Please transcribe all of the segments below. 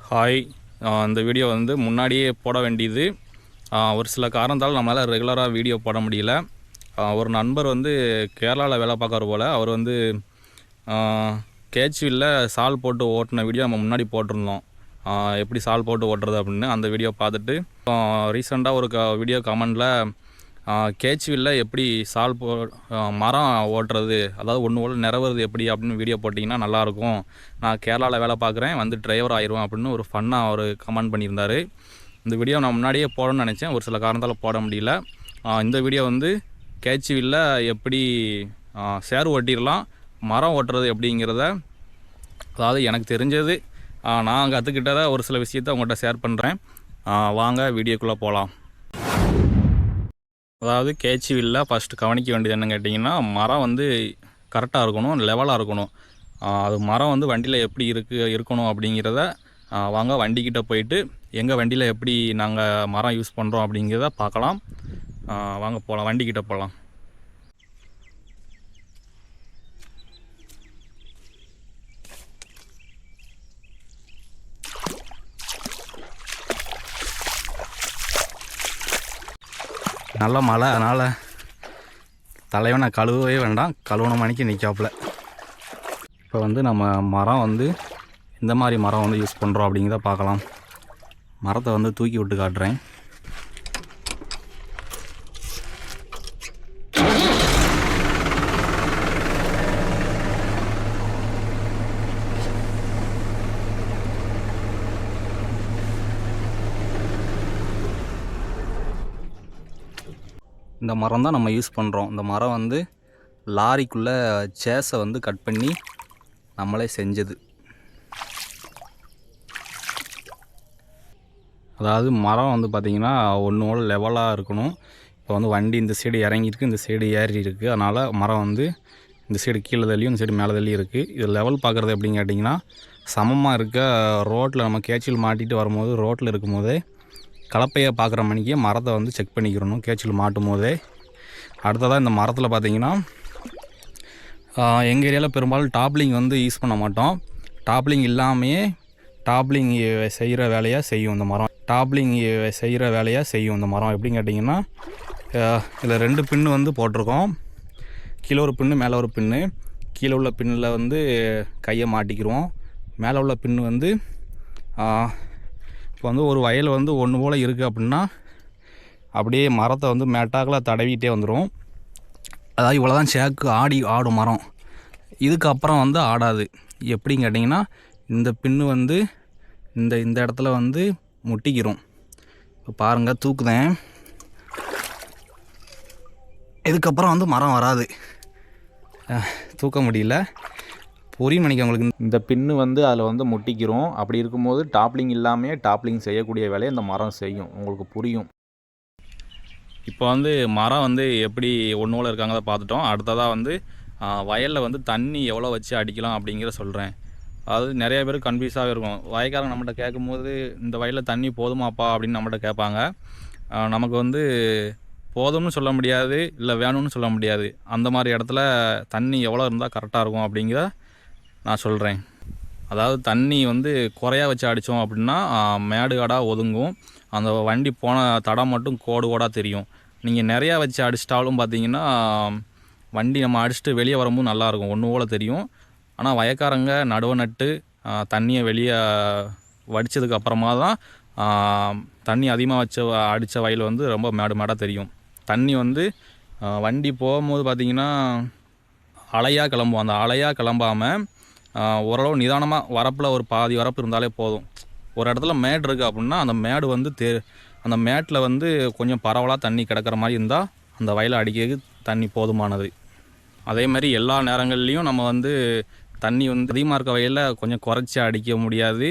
Hi. இந்த video வந்து முன்னாடியே போட வேண்டியது. ஒரு சில காரணத்தால் நம்மளால் ரெகுலராக வீடியோ போட முடியல. ஒரு நண்பர் வந்து கேரளாவில் வேலை பார்க்குற போல். அவர் வந்து கேச்வில்ல சால் போட்டு ஓட்டின வீடியோ நம்ம முன்னாடி போட்டிருந்தோம். எப்படி சால் போட்டு ஓட்டுறது அப்படின்னு அந்த வீடியோ பார்த்துட்டு ரீசெண்டாக ஒரு வீடியோ கமெண்டில் கேச்வில்ல எப்படி சால் மரம் ஓட்டுறது, அதாவது ஒன்று போல் நிறவுறது எப்படி அப்படின்னு வீடியோ போட்டிங்கன்னா நல்லாயிருக்கும், நான் கேரளாவில் வேலை பார்க்குறேன், வந்து டிரைவர் ஆயிடுவேன் அப்படின்னு ஒரு ஃபன்னாக அவர் கமெண்ட் பண்ணியிருந்தார். இந்த வீடியோ நான் முன்னாடியே போடணும்னு நினச்சேன், ஒரு சில காரணத்தால் போட முடியல. இந்த வீடியோ வந்து கேச்வில்ல எப்படி சேர் ஓட்டிடலாம், மரம் ஓட்டுறது எப்படிங்கிறத, அதாவது எனக்கு தெரிஞ்சது நான் கற்றுக்கிட்டதை ஒரு சில விஷயத்தை உங்கள்கிட்ட ஷேர் பண்ணுறேன். வாங்க வீடியோக்குள்ளே போகலாம். அதாவது கேச்வில்ல ஃபஸ்ட்டு கவனிக்க வேண்டியது என்னன்னு கேட்டிங்கன்னா, மரம் வந்து கரெக்டாக இருக்கணும், லெவலாக இருக்கணும். அது மரம் வந்து வண்டியில் எப்படி இருக்கணும் அப்படிங்கிறத வாங்க வண்டிக்கிட்ட போயிட்டு எங்கள் வண்டியில் எப்படி நாங்கள் மரம் யூஸ் பண்ணுறோம் அப்படிங்கிறத பார்க்கலாம். வாங்க போகலாம், வண்டிக்கிட்ட போகலாம். நல்ல மழை, அதனால் தலைவனை கழுவவே வேண்டாம், கழுவுன மணிக்கு நிற்காப்புல. இப்போ வந்து நம்ம மரம் வந்து எந்த மாதிரி மரம் வந்து யூஸ் பண்ணுறோம் அப்படிங்கிறத பார்க்கலாம். மரத்தை வந்து தூக்கி விட்டு காட்டுறேன். இந்த மரம் தான் நம்ம யூஸ் பண்ணுறோம். இந்த மரம் வந்து லாரிக்குள்ளே சேஸை வந்து கட் பண்ணி நம்மளே செஞ்சது. அதாவது மரம் வந்து பார்த்திங்கன்னா ஒன்றோட லெவலாக இருக்கணும். இப்போ வந்து வண்டி இந்த சைடு இறங்கியிருக்கு, இந்த சைடு ஏறி இருக்குது, அதனால் மரம் வந்து இந்த சைடு கீழே தள்ளியும் இந்த சைடு மேலே தள்ளியும் இருக்குது. இது லெவல் பார்க்குறது எப்படின்னு கேட்டிங்கன்னா, சமமாக இருக்க ரோட்டில் நம்ம கேச்சில் மாட்டிட்டு வரும்போது, ரோட்டில் இருக்கும்போதே கலப்பையை பார்க்குற மணிக்கு மரத்தை வந்து செக் பண்ணிக்கிறணும் கேச்சில் மாட்டும் போதே. அடுத்ததாக இந்த மரத்தில் பார்த்திங்கன்னா எங்கள் ஏரியாவில் பெரும்பாலும் டாப்லிங் வந்து யூஸ் பண்ண மாட்டோம். டாப்லிங் இல்லாமையே டாப்லிங் செய்கிற வேலையாக செய்யும் இந்த மரம். டாப்லிங் செய்கிற வேலையாக செய்யும் இந்த மரம். எப்படின்னு கேட்டிங்கன்னா, இதில் 2 பின்னு வந்து போட்டிருக்கோம். கீழே ஒரு பின்னு, மேலே ஒரு பின்னு. கீழே உள்ள பின்னில் வந்து கையை மாட்டிக்கிடுவோம். மேலே உள்ள பின்னு வந்து இப்போ வந்து ஒரு வயல் வந்து ஒன்று போல் இருக்குது அப்படின்னா அப்படியே மரத்தை வந்து மேட்டாக்கில் தடவிட்டே வந்துடும். அதாவது இவ்வளோ தான் சேக்கு ஆடும் மரம். இதுக்கப்புறம் வந்து ஆடாது. எப்படின்னு கேட்டிங்கன்னா, இந்த பின்னு வந்து இந்த இடத்துல வந்து முட்டிக்கிறோம். இப்போ பாருங்கள், தூக்குதேன். இதுக்கப்புறம் வந்து மரம் வராது, தூக்க முடியல. புரியும் நினைக்க உங்களுக்கு. இந்த பின்னு வந்து அதில் வந்து முட்டிக்கிறோம். அப்படி இருக்கும்போது டாப்லிங் இல்லாமல் டாப்லிங் செய்யக்கூடிய வேலையை இந்த மரம் செய்யும். உங்களுக்கு புரியும். இப்போ வந்து மரம் வந்து எப்படி ஒன்றோல இருக்காங்க பார்த்துட்டோம். அடுத்ததாக வந்து வயலில் வந்து தண்ணி எவ்வளோ வச்சு அடிக்கலாம் அப்படிங்கிற சொல்கிறேன். அதாவது நிறைய பேர் கன்ஃபியூஸாகவே இருக்கும். வயக்காரங்க நம்மகிட்ட கேட்கும்போது இந்த வயலில் தண்ணி போதுமாப்பா அப்படின்னு நம்மகிட்ட கேட்பாங்க. நமக்கு வந்து போதும்னு சொல்ல முடியாது, இல்லை வேணும்னு சொல்ல முடியாது. அந்த மாதிரி இடத்துல தண்ணி எவ்வளோ இருந்தால் கரெக்டாக இருக்கும் அப்படிங்கிற நான் சொல்கிறேன். அதாவது தண்ணி வந்து குறையா வச்சு அடித்தோம் அப்படின்னா மேடு காடாக ஒதுங்கும். அந்த வண்டி போன தடம் மட்டும் கோடு கோடாக தெரியும். நீங்கள் நிறையா வச்சு அடிச்சிட்டாலும் பார்த்தீங்கன்னா வண்டி நம்ம அடிச்சுட்டு வெளியே வரும்போது நல்லாயிருக்கும், ஒன்று போல் தெரியும். ஆனால் வயக்காரங்க நடுவை நட்டு தண்ணியை வெளியே வடித்ததுக்கு அப்புறமா தான் தண்ணி அதிகமாக அடித்த வயல் வந்து ரொம்ப மேடாக தெரியும். தண்ணி வந்து வண்டி போகும்போது பார்த்திங்கன்னா அலையாக கிளம்பும். அந்த அலையாக கிளம்பாமல் ஓரளவு நிதானமாக வரப்பில் ஒரு பாதி வரப்பு இருந்தாலே போதும். ஒரு இடத்துல மேடு இருக்குது அப்படின்னா அந்த மேடு வந்து அந்த மேட்டில் வந்து கொஞ்சம் பரவலாக தண்ணி கிடக்கிற மாதிரி இருந்தால் அந்த வயலை அடிக்கிறதுக்கு தண்ணி போதுமானது. அதே மாதிரி எல்லா நேரங்கள்லேயும் நம்ம வந்து தண்ணி வந்து அதிகமாக இருக்க வயலில் கொஞ்சம் குறைச்சி அடிக்க முடியாது.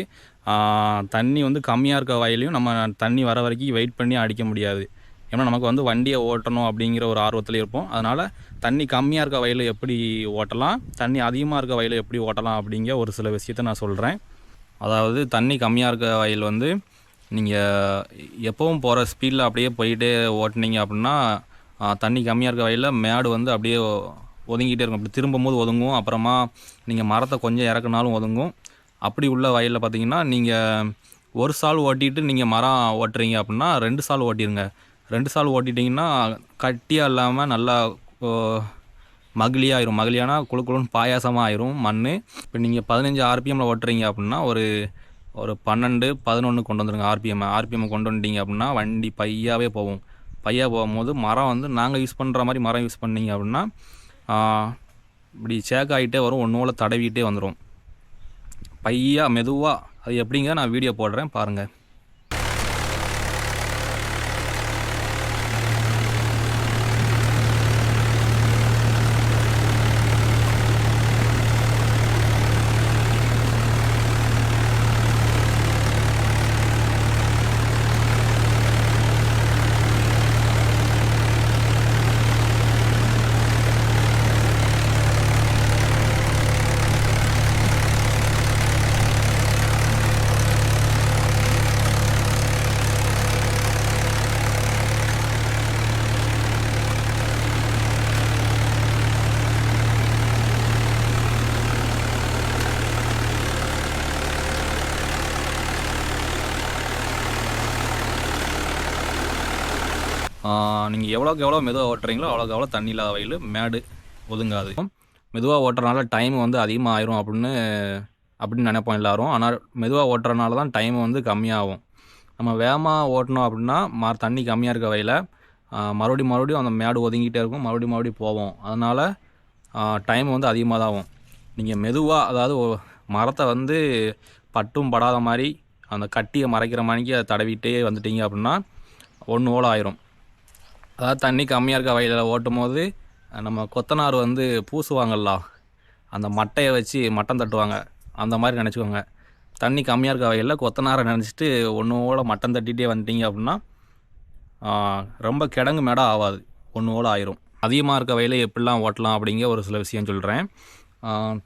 தண்ணி வந்து கம்மியாக இருக்க வயலையும் நம்ம தண்ணி வர வரைக்கும் வெயிட் பண்ணி அடிக்க முடியாது. ஏன்னா நமக்கு வந்து வண்டியை ஓட்டணும் அப்படிங்கிற ஒரு ஆர்வத்தில் இருப்போம். அதனால் தண்ணி கம்மியாக இருக்க வயலில் எப்படி ஓட்டலாம், தண்ணி அதிகமாக இருக்க வயலில் எப்படி ஓட்டலாம் அப்படிங்கிற ஒரு சில விஷயத்தை நான் சொல்கிறேன். அதாவது தண்ணி கம்மியாக இருக்க வயல் வந்து நீங்கள் எப்பவும் போகிற ஸ்பீடில் அப்படியே போயிட்டே ஓட்டினீங்க அப்படின்னா தண்ணி கம்மியாக இருக்க வயலில் மேடு வந்து அப்படியே ஒதுங்கிட்டே இருக்கும். அப்படி திரும்பும்போது ஒதுங்கும். அப்புறமா நீங்கள் மரத்தை கொஞ்சம் இறக்குனாலும் ஒதுங்கும். அப்படி உள்ள வயலில் பார்த்தீங்கன்னா நீங்கள் ஒரு சால் ஓட்டிட்டு நீங்கள் மரம் ஓட்டுறீங்க அப்படின்னா 2 சால் ஓட்டிடுங்க. 2 சால் ஓட்டிட்டிங்கன்னா கட்டியாக இல்லாமல் நல்லா மகிழியாயிரும். மகிழியானா குழு குழுன்னு பாயாசமாக ஆயிரும் மண். இப்போ நீங்கள் 15 ஆர்பிஎம்மில் ஓட்டுறீங்க அப்படின்னா ஒரு 12 11 கொண்டு வந்துடுங்க. ஆர்பிஎம் கொண்டு வந்துட்டீங்க அப்படின்னா வண்டி பையாகவே போகும். பையாக போகும்போது மரம் வந்து நாங்கள் யூஸ் பண்ணுற மாதிரி மரம் யூஸ் பண்ணிங்க அப்படின்னா இப்படி சேக் ஆகிட்டே வரும். ஒன்றும் தடவிக்கிட்டே வந்துடும் பையாக மெதுவாக. அது எப்படிங்க நான் வீடியோ போடுறேன் பாருங்கள். நீங்கள் எவ்வளோக்கு எவ்வளோ மெதுவாக ஓட்டுறீங்களோ அவ்வளோக்கு எவ்வளோ தண்ணி இல்லாத வயல் மேடு ஒதுங்காது. மெதுவாக ஓட்டுறதுனால டைம் வந்து அதிகமாக ஆயிரும் அப்படின்னு நினைப்போம் எல்லோரும். ஆனால் மெதுவாக ஓட்டுறதுனால தான் டைம் வந்து கம்மியாகும். நம்ம வேகமாக ஓட்டினோம் அப்படின்னா தண்ணி கம்மியாக இருக்க வயலில் மறுபடியும் அந்த மேடு ஒதுங்கிட்டே இருக்கும். மறுபடியும் போவோம். அதனால் டைம் வந்து அதிகமாக தான் ஆகும். நீங்கள் மெதுவாக, அதாவது மரத்தை வந்து பட்டும் படாத மாதிரி அந்த கட்டியை மறைக்கிற மாதிரிக்கு அதை தடவிட்டே வந்துட்டீங்க அப்படின்னா 1 ஓலை ஆயிரும். அதாவது தண்ணி கம்மியாக இருக்க வயலில் ஓட்டும் போது நம்ம கொத்தனார் வந்து பூசுவாங்கல்ல, அந்த மட்டையை வச்சு மட்டம் தட்டுவாங்க, அந்த மாதிரி நினச்சிக்கோங்க. தண்ணி கம்மியாக இருக்க வயலில் கொத்தனாரை நினச்சிட்டு 1 ஓலை மட்டம் தட்டிகிட்டே வந்துட்டீங்க அப்படின்னா ரொம்ப கிடங்கு மேடாக ஆகாது, 1 ஓலை ஆயிரும். அதிகமாக இருக்க வயலை எப்படிலாம் ஓட்டலாம் அப்படிங்கிற ஒரு சில விஷயம் சொல்கிறேன்.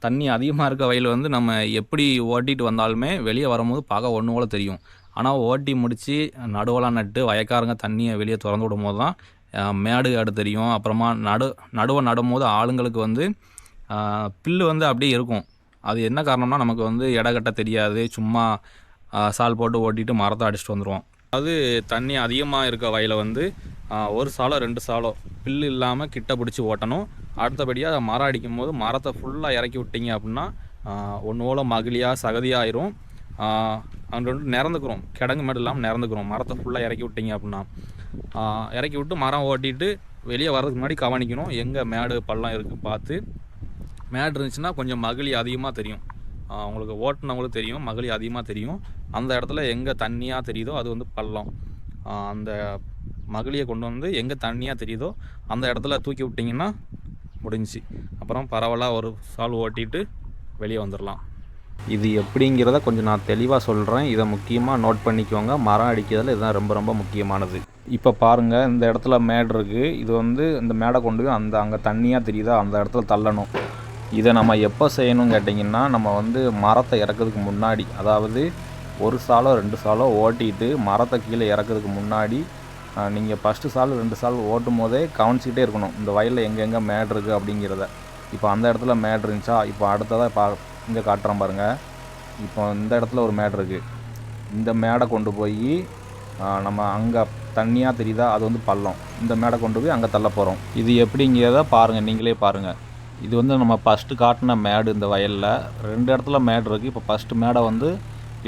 தண்ணி அதிகமாக இருக்க வயல் வந்து நம்ம எப்படி ஓட்டிகிட்டு வந்தாலுமே வெளியே வரும்போது பார்க்க 1 ஓலை தெரியும். ஆனால் ஓட்டி முடித்து நடுவெல்லாம் நட்டு வயக்காரங்க தண்ணியை வெளியே திறந்து விடும் போது தான் மேடு ஆடு தெரியும். அப்புறமா நடுவை நடும்போது ஆளுங்களுக்கு வந்து பில்லு வந்து அப்படியே இருக்கும். அது என்ன காரணம்னா நமக்கு வந்து இடக்கட்ட தெரியாது. சும்மா சால் போட்டு ஓட்டிட்டு மரத்தை அடிச்சுட்டு வந்துடுவோம். அது தண்ணி அதிகமாக இருக்க வயலை வந்து 1 சாலோ 2 சாலோ பில்லு இல்லாமல் கிட்ட பிடிச்சி ஓட்டணும். அடுத்தபடியாக மரம் அடிக்கும் போது மரத்தை ஃபுல்லாக இறக்கி விட்டிங்க அப்படின்னா 1 ஓலை மகிழியாக சகதியாக ஆயிரும். அங்கே வந்து நிறந்துக்கிறோம், கிடங்கு மேடு இல்லாமல் நிறந்துக்கிறோம். மரத்தை ஃபுல்லாக இறக்கி விட்டிங்க அப்படின்னா இறக்கி விட்டு மரம் ஓட்டிட்டு வெளியே வர்றதுக்கு முன்னாடி கவனிக்கணும், எங்கே மேடு பள்ளம் இருக்குது பார்த்து. மேடு இருந்துச்சுன்னா கொஞ்சம் மகிழி அதிகமாக தெரியும். உங்களுக்கு ஓட்டுனவங்களுக்கு தெரியும், மகிழி அதிகமாக தெரியும். அந்த இடத்துல எங்கே தண்ணியாக தெரியுதோ அது வந்து பள்ளம். அந்த மகிழியை கொண்டு வந்து எங்கே தண்ணியாக தெரியுதோ அந்த இடத்துல தூக்கி விட்டிங்கன்னா முடிஞ்சிச்சு. அப்புறம் பரவாயில்ல ஒரு சால் ஓட்டிட்டு வெளியே வந்துடலாம். இது எப்படிங்கிறத கொஞ்சம் நான் தெளிவாக சொல்கிறேன். இதை முக்கியமாக நோட் பண்ணிக்கோங்க. மரம் அடிக்கிறதுல இதுதான் ரொம்ப ரொம்ப முக்கியமானது. இப்போ பாருங்கள், இந்த இடத்துல மேடு இருக்குது. இது வந்து இந்த மேடை கொண்டு போய் அங்கே தண்ணியாக தெரியுதா அந்த இடத்துல தள்ளணும். இதை நம்ம எப்போ செய்யணும்னு கேட்டிங்கன்னா, நம்ம வந்து மரத்தை இறக்கிறதுக்கு முன்னாடி, அதாவது 1 சாலோ 2 சாலோ ஓட்டிட்டு மரத்தை கீழே இறக்கிறதுக்கு முன்னாடி நீங்கள் ஃபஸ்ட்டு சால் 2 சால் ஓட்டும் போதே கவனிச்சிக்கிட்டே இருக்கணும், இந்த வயலில் எங்கெங்கே மேடு இருக்குது அப்படிங்கிறத. இப்போ அந்த இடத்துல மேடு இருந்துச்சா, இப்போ அடுத்ததாக இங்கே காட்டுறோம் பாருங்கள். இப்போ இந்த இடத்துல ஒரு மேடு இருக்குது. இந்த மேடை கொண்டு போய் நம்ம அங்கே தண்ணியாக தெரியுதா அது வந்து பள்ளம். இந்த மேடை கொண்டு போய் அங்கே தள்ள போகிறோம். இது எப்படிங்கிறத பாருங்கள், நீங்களே பாருங்கள். இது வந்து நம்ம ஃபஸ்ட்டு காட்டின மேடு. இந்த வயலில் 2 இடத்துல மேடு இருக்குது. இப்போ ஃபஸ்ட்டு மேடை வந்து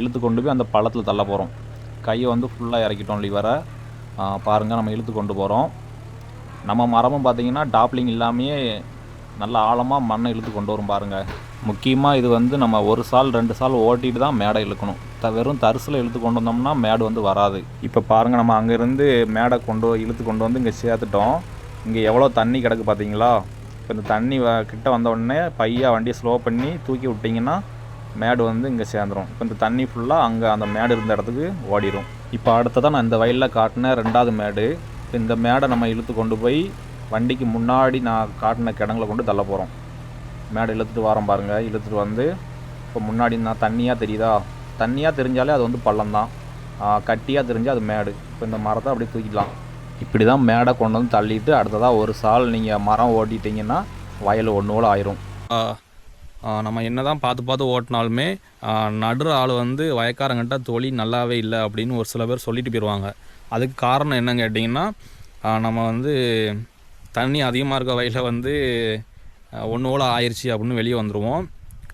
இழுத்து கொண்டு போய் அந்த பள்ளத்தில் தள்ள போகிறோம். கையை வந்து ஃபுல்லாக இறக்கிட்டோம் லிவரை. பாருங்கள், நம்ம இழுத்து கொண்டு போகிறோம். நம்ம மரமும் பார்த்திங்கன்னா டாப்லிங் இல்லாமையே நல்ல ஆழமாக மண்ணை இழுத்து கொண்டு வரும் பாருங்கள். முக்கியமாக இது வந்து நம்ம 1 சால் 2 சால் ஓட்டிட்டு தான் மேடை இழுக்கணும். வெறும் தரிசில் இழுத்து கொண்டு வந்தோம்னா மேடு வந்து வராது. இப்போ பாருங்கள், நம்ம அங்கேருந்து மேடை இழுத்து கொண்டு வந்து இங்கே சேர்த்துட்டோம். இங்கே எவ்வளோ தண்ணி கிடக்கு பார்த்தீங்களா. இப்போ இந்த தண்ணி கிட்ட வந்த உடனே பையாக வண்டியை ஸ்லோ பண்ணி தூக்கி விட்டிங்கன்னா மேடு வந்து இங்கே சேர்ந்துடும். இப்போ இந்த தண்ணி ஃபுல்லாக அங்கே அந்த மேடு இருந்த இடத்துக்கு ஓடிடும். இப்போ அடுத்ததான் நான் இந்த வயலில் காட்டின 2வது மேடு. இந்த மேடை நம்ம இழுத்து கொண்டு போய் வண்டிக்கு முன்னாடி நான் காட்டின கிடங்களை கொண்டு தள்ள போகிறோம். மேடை இழுத்துட்டு வரோம் பாருங்கள். இழுத்துட்டு வந்து இப்போ முன்னாடி நான் தண்ணியாக தெரியுதா, தண்ணியாக தெரிஞ்சாலே அது வந்து பள்ளம் தான். கட்டியாக தெரிஞ்சால் அது மேடு. இப்போ இந்த மரத்தை அப்படியே தூக்கிடலாம். இப்படி தான் மேடை கொண்டு வந்து தள்ளிட்டு அடுத்ததாக 1 சால் நீங்கள் மரம் ஓட்டிட்டிங்கன்னா வயல் 1 ஓலை ஆயிரும். நம்ம என்ன தான் பார்த்து பார்த்து ஓட்டினாலுமே நடுற ஆள் வந்து வயக்காரங்கிட்ட தொழி நல்லாவே இல்லை அப்படின்னு ஒரு சில பேர் சொல்லிட்டு போயிடுவாங்க. அதுக்கு காரணம் என்னன்னு கேட்டிங்கன்னா, நம்ம வந்து தண்ணி அதிகமாக இருக்க வயலில் வந்து ஒன்று போல் ஆயிடுச்சு அப்படின்னு வெளியே வந்துடுவோம்.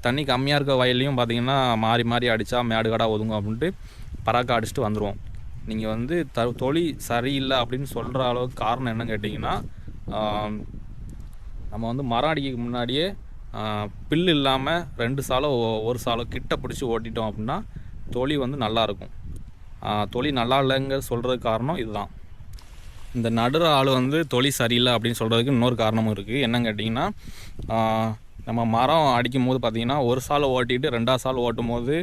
தண்ணி கம்மியாக இருக்க வயல்லையும் பார்த்திங்கன்னா மாறி மாறி அடித்தா மேடு காடாக ஒதுங்கும் அப்படின்ட்டு பராக்கா அடிச்சுட்டு வந்துடுவோம். நீங்கள் வந்து தொழி சரியில்லை அப்படின்னு சொல்கிற அளவுக்கு காரணம் என்னன்னு கேட்டிங்கன்னா, நம்ம வந்து மரம் அடிக்க முன்னாடியே பில்லு இல்லாமல் 2 சாலோ 1 சாலோ கிட்ட பிடிச்சி ஓட்டிட்டோம் அப்படின்னா தொழி வந்து நல்லாயிருக்கும். தொழி நல்லா இல்லைங்க சொல்கிறதுக்கு காரணம் இதுதான். இந்த நடுற ஆள் வந்து தொழி சரியில்லை அப்படின்னு சொல்கிறதுக்கு இன்னொரு காரணமும் இருக்குது. என்னன்னு கேட்டிங்கன்னா, நம்ம மரம் அடிக்கும் போது பார்த்திங்கன்னா 1 சாலை ஓட்டிட்டு 2ஆவது சால் ஓட்டும் போது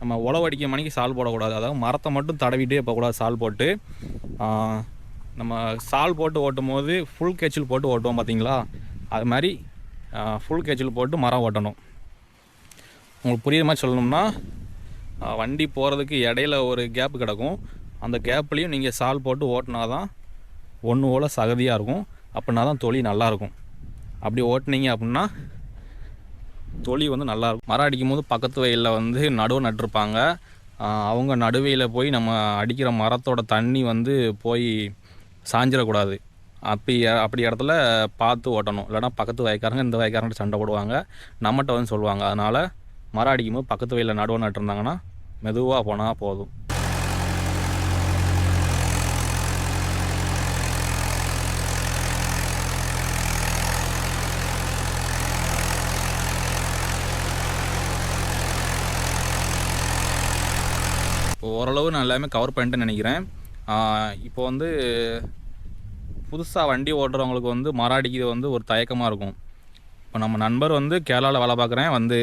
நம்ம உழவடிக்க மணிக்கு சால் போடக்கூடாது. அதாவது மரத்தை மட்டும் தடவிட்டே போகக்கூடாது. சால் போட்டு நம்ம சால் போட்டு ஓட்டும் போது ஃபுல் கேச்சில் போட்டு ஓட்டுவோம் பார்த்திங்களா, அது மாதிரி ஃபுல் கேச்சில் போட்டு மரம் ஓட்டணும். உங்களுக்கு புரியுற மாதிரி சொல்லணும்னா, வண்டி போகிறதுக்கு இடையில ஒரு கேப்பு கிடக்கும். அந்த கேப்லேயும் நீங்கள் சால் போட்டு ஓட்டினா தான் ஒன்று போல் சகதியாக இருக்கும். அப்படின்னா தான் தொழி நல்லாயிருக்கும். அப்படி ஓட்டினீங்க அப்படின்னா தொழி வந்து நல்லாயிருக்கும். மரம் அடிக்கும் போது பக்கத்து வயலில் வந்து நடுவு நட்டிருப்பாங்க. அவங்க நடுவையில் போய் நம்ம அடிக்கிற மரத்தோட தண்ணி வந்து போய் சாஞ்சிடக்கூடாது. அப்படி இடத்துல பார்த்து ஓட்டணும். இல்லைனா பக்கத்து வயக்காரங்க இந்த வயக்காரங்க சண்டை போடுவாங்க, நம்மகிட்ட வந்து சொல்லுவாங்க. அதனால் மரம் அடிக்கும்போது பக்கத்து வயலில் நடுவு நட்டுருந்தாங்கன்னா மெதுவாக போனால் போதும். ஓரளவு நான் எல்லாமே கவர் பண்ணிட்டேன்னு நினைக்கிறேன். இப்போ வந்து புதுசாக வண்டி ஓட்டுறவங்களுக்கு வந்து மரம் அடிக்கிறது வந்து ஒரு தயக்கமாக இருக்கும். இப்போ நம்ம நண்பர் வந்து கேரளாவில் வேலை பார்க்குறேன், வந்து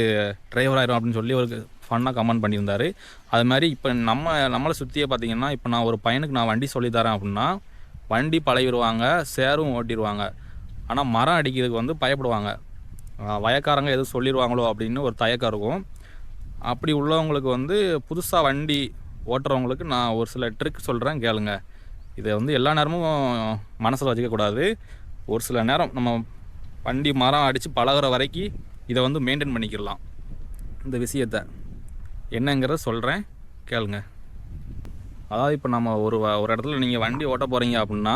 டிரைவர் ஆயிரும் அப்படின்னு சொல்லி ஒரு ஃபன்னாக கமெண்ட் பண்ணியிருந்தார். அது மாதிரி இப்போ நம்மளை சுற்றியே பார்த்திங்கன்னா, இப்போ நான் ஒரு பையனுக்கு நான் வண்டி சொல்லித்தரேன் அப்படின்னா வண்டி பழகிடுவாங்க, சேரும் ஓட்டிடுவாங்க. ஆனால் மரம் அடிக்கிறதுக்கு வந்து பயப்படுவாங்க. வயக்காரங்க எதுவும் சொல்லிடுவாங்களோ அப்படின்னு ஒரு தயக்கம் இருக்கும். அப்படி உள்ளவங்களுக்கு வந்து புதுசாக வண்டி ஓட்டுறவங்களுக்கு நான் ஒரு சில ட்ரிக் சொல்கிறேன், கேளுங்க. இதை வந்து எல்லா நேரமும் மனசில் வச்சுக்கக்கூடாது. ஒரு சில நேரம் நம்ம வண்டி மரம் அடித்து பழகிற வரைக்கும் இதை வந்து மெயின்டைன் பண்ணிக்கிடலாம். இந்த விஷயத்தை என்னங்கிறத சொல்கிறேன், கேளுங்க. அதாவது இப்போ நம்ம ஒரு இடத்துல நீங்கள் வண்டி ஓட்ட போகிறீங்க அப்படின்னா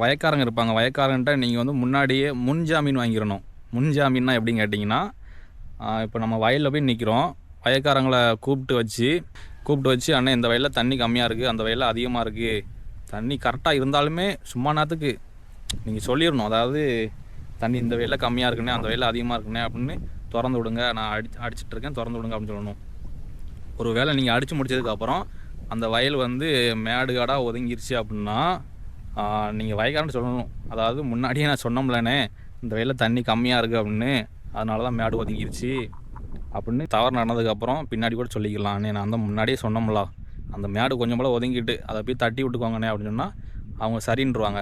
வயக்காரங்க இருப்பாங்க. வயக்காரங்கிட்ட நீங்கள் வந்து முன்னாடியே முன்ஜாமீன் வாங்கிடணும். முன்ஜாமீன்னா எப்படின்னு கேட்டிங்கன்னா, இப்போ நம்ம வயலில் போய் நிற்கிறோம், வயக்காரங்களை கூப்பிட்டு வச்சு அண்ணன் இந்த வயலில் தண்ணி கம்மியாக இருக்குது, அந்த வயலில் அதிகமாக இருக்குது, தண்ணி கரெக்டாக இருந்தாலுமே சும்மா நேரத்துக்கு நீங்கள் சொல்லிடணும். அதாவது தண்ணி இந்த வயலில் கம்மியாக இருக்குண்ணே, அந்த வயலில் அதிகமாக இருக்குண்ணே அப்படின்னு திறந்து விடுங்க, நான் அடிச்சிட்ருக்கேன் திறந்து விடுங்க அப்படின்னு சொல்லணும். ஒரு வேளை நீங்கள் அடித்து முடிச்சதுக்கப்புறம் அந்த வயல் வந்து மேடு காடாக ஒதுங்கிருச்சு அப்படின்னா நீங்கள் வயக்காரன்னு சொல்லணும். அதாவது முன்னாடியே நான் சொன்னோம்லண்ணே இந்த வயலில் தண்ணி கம்மியாக இருக்குது அப்படின்னு, அதனால தான் மேடு ஒதுங்கிருச்சு அப்படின்னு தவறு நடந்ததுக்கப்புறம் பின்னாடி கூட சொல்லிக்கலாம். அண்ணே நான் தான் முன்னாடியே சொன்னோம்ல, அந்த மேடு கொஞ்சம் போல் ஒதுங்கிட்டு அதை போய் தட்டி விட்டுக்கோங்கண்ணே அப்படின்னு சொன்னால் அவங்க சரின்றுவாங்க.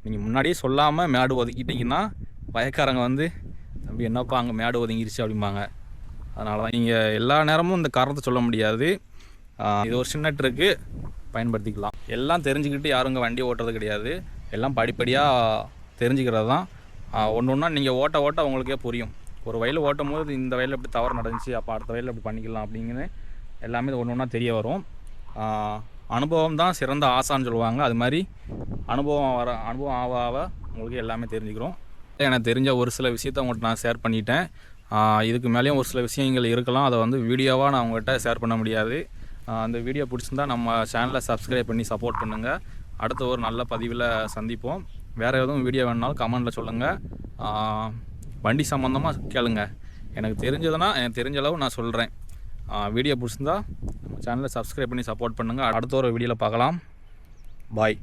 நீங்கள் முன்னாடியே சொல்லாமல் மேடு ஒதுக்கிட்டிங்கன்னா வயக்காரங்க வந்து தம்பி என்னப்பா அங்கே மேடு ஒதுங்கிருச்சு அப்படிம்பாங்க. அதனால தான் நீங்கள் எல்லா நேரமும் இந்த காரணத்தை சொல்ல முடியாது. இது ஒரு சின்ன ட்ரிக்கு, பயன்படுத்திக்கலாம். எல்லாம் தெரிஞ்சுக்கிட்டு யாரும் வண்டி ஓட்டுறது கிடையாது. எல்லாம் படிப்படியாக தெரிஞ்சுக்கிறது தான். ஒன்று ஒன்றா நீங்கள் ஓட்ட உங்களுக்கே புரியும். ஒரு வயலில் ஓட்டும் போது இந்த வயலில் எப்படி தவறு நடந்துச்சு, அப்போ அடுத்த வயலில் எப்படி பண்ணிக்கலாம் அப்படிங்கிறது எல்லாமே ஒன்று ஒன்றா தெரிய வரும். அனுபவம் தான் சிறந்த ஆசான்னு சொல்லுவாங்க. அது மாதிரி அனுபவம் ஆக உங்களுக்கு எல்லாமே தெரிஞ்சுக்கிறோம். எனக்கு தெரிஞ்ச ஒரு சில விஷயத்த உங்கள்கிட்ட நான் ஷேர் பண்ணிட்டேன். இதுக்கு மேலேயும் ஒரு சில விஷயங்கள் இருக்கலாம், அதை வந்து வீடியோவாக நான் உங்கள்கிட்ட ஷேர் பண்ண முடியாது. அந்த வீடியோ பிடிச்சிருந்தால் நம்ம சேனலை சப்ஸ்கிரைப் பண்ணி சப்போர்ட் பண்ணுங்கள். அடுத்த ஒரு நல்ல பதிவில் சந்திப்போம். வேறு எதுவும் வீடியோ வேணுனாலும் கமெண்டில் சொல்லுங்கள். வண்டி சம்மந்தமாக கேளுங்க. எனக்கு தெரிஞ்ச அளவு நான் சொல்கிறேன். வீடியோ பிடிச்சிருந்தா நம்ம சேனலை சப்ஸ்கிரைப் பண்ணி சப்போர்ட் பண்ணுங்கள். அடுத்த ஒரு வீடியோவில் பார்க்கலாம். பாய்.